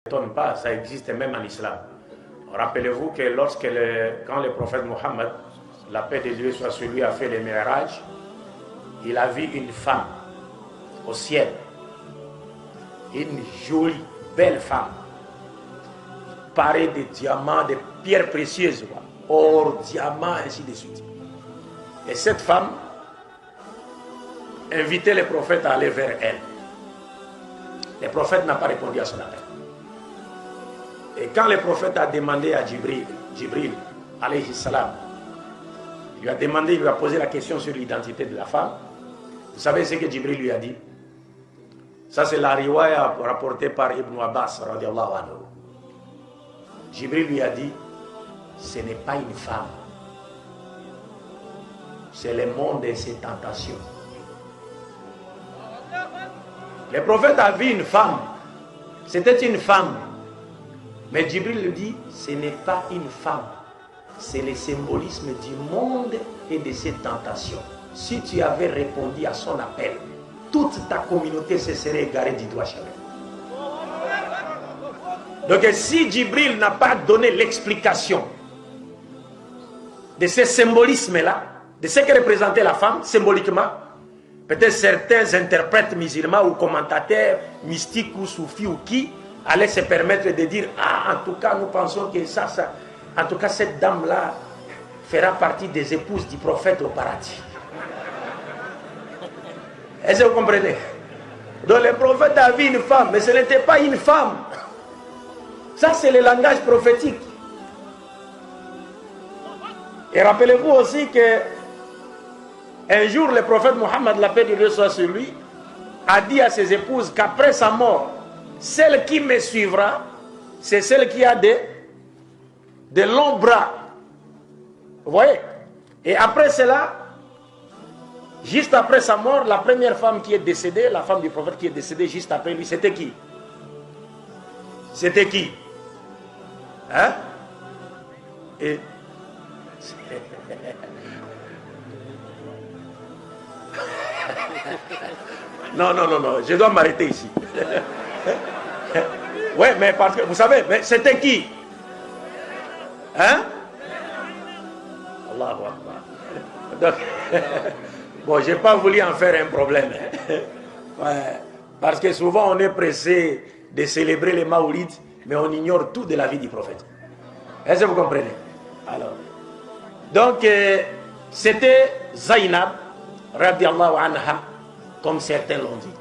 Étonne pas, ça existe même en islam. Rappelez-vous que quand le prophète Mohammed, la paix de Dieu soit sur lui, a fait le Mi'raj, il a vu une femme au ciel, une jolie, belle femme, parée de diamants, de pierres précieuses, or, diamants, ainsi de suite. Et cette femme invitait le prophète à aller vers elle. Le prophète n'a pas répondu à son appel. Et quand le prophète a demandé à Jibril, alayhi salam, il lui a posé la question sur l'identité de la femme. Vous savez ce que Jibril lui a dit? Ça, c'est la riwaya rapportée par Ibn Abbas, radiallahu anhu. Jibril lui a dit, ce n'est pas une femme, c'est le monde et ses tentations. Le prophète a vu une femme, c'était une femme. Mais Jibril lui dit, ce n'est pas une femme, c'est le symbolisme du monde et de ses tentations. Si tu avais répondu à son appel, toute ta communauté se serait égarée du doigt chemin. Donc si Jibril n'a pas donné l'explication de ce symbolisme-là, de ce que représentait la femme symboliquement, peut-être certains interprètes musulmans ou commentateurs mystiques ou soufis ou qui allaient se permettre de dire, ah, en tout cas nous pensons que en tout cas cette dame-là fera partie des épouses du prophète au paradis. Est-ce que vous comprenez? Donc le prophète a vu une femme, mais ce n'était pas une femme. Ça, c'est le langage prophétique. Et rappelez-vous aussi que un jour, le prophète Mohammed, la paix de Dieu soit sur lui, a dit à ses épouses qu'après sa mort, celle qui me suivra, c'est celle qui a de longs bras. Vous voyez? Et après cela, juste après sa mort, la première femme qui est décédée, la femme du prophète qui est décédée juste après lui, c'était qui? C'était qui? Hein? Et... Non, je dois m'arrêter ici. Oui, mais parce que, vous savez, mais c'était qui? Hein? Allahu Akbar. Donc, bon, je n'ai pas voulu en faire un problème. Ouais, parce que souvent on est pressé de célébrer les Maoulides, mais on ignore tout de la vie du prophète. Est-ce que vous comprenez? Alors, donc, c'était Zainab, radiallahu anha, comme certains l'ont dit.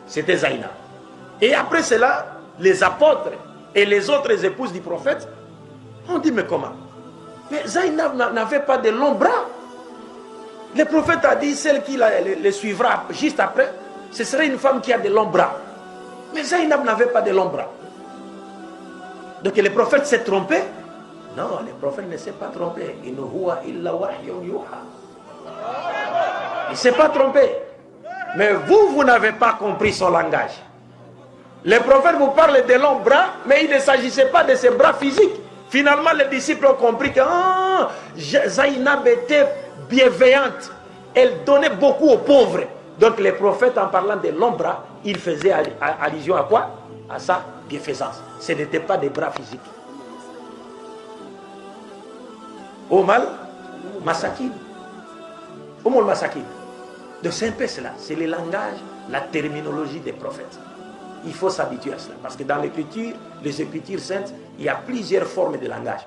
C'était Zainab. Et après cela, les apôtres et les autres épouses du prophète ont dit, mais comment? Mais Zainab n'avait pas de longs bras. Le prophète a dit, celle qui le suivra juste après, ce serait une femme qui a de longs bras. Mais Zainab n'avait pas de longs bras. Donc le prophète s'est trompé? Non, le prophète ne s'est pas trompé. Il ne s'est pas trompé. Mais vous n'avez pas compris son langage. Le prophète vous parle de longs bras, mais il ne s'agissait pas de ses bras physiques. Finalement, les disciples ont compris que Zainab était bienveillante. Elle donnait beaucoup aux pauvres. Donc le prophète, en parlant de longs bras, il faisait allusion à quoi? À sa bienfaisance. Ce n'était pas des bras physiques. Omal Masakin. Omol Masakin. Donc c'est un peu cela. C'est le langage, la terminologie des prophètes. Il faut s'habituer à cela. Parce que dans l'écriture, les écritures saintes, il y a plusieurs formes de langage.